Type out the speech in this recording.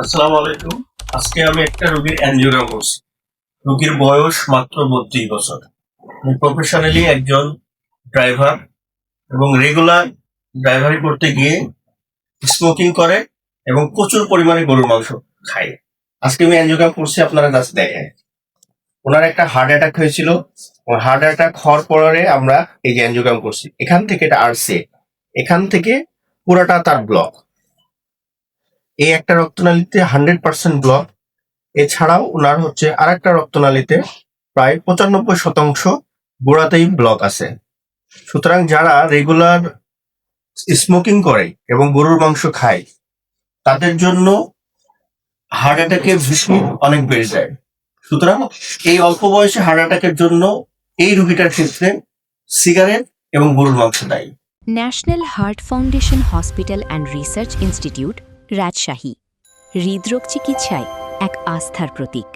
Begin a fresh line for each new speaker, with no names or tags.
আসসালামু আলাইকুম। আজকে আমি একটা রোগীর অ্যানজিওগ্রাম করছি। রোগীর বয়স মাত্র 32 বছর। প্রফেশনালি একজন ড্রাইভার এবং রেগুলার ড্রাইভারি করতে গিয়ে স্মোকিং করে এবং প্রচুর পরিমাণে গরুর মাংস খায়। আজকে আমি অ্যানজিওগ্রাম করছি, আপনারা কাছে দেখেন। ওনার একটা হার্ট অ্যাটাক হয়েছিল। হার্ট অ্যাটাক হওয়ার পরে আমরা এই যে অ্যানজিওগ্রাম করছি, এখান থেকে এটা আরসে, এখান থেকে পুরাটা তার ব্লক। এই একটা রক্তনালীতে 100% ব্লক। এছাড়াও উনার হচ্ছে আরেকটা রক্তনালীতে প্রায় 95% গোড়াতেই ব্লক আছে। সুতরাং যারা রেগুলার স্মোকিং করে এবং গরুর মাংস খায় তাদের জন্য হার্ট অ্যাটাকের ঝুঁকি অনেক বেড়ে যায়। সুতরাং এই অল্প বয়সে হার্ট অ্যাটাকের জন্য এই রোগীটার ক্ষেত্রে সিগারেট এবং গরুর মাংস দায়ী।
National heart foundation hospital and research institute Rajshahi হৃদরোগ চিকিৎসায় এক আস্থার প্রতীক।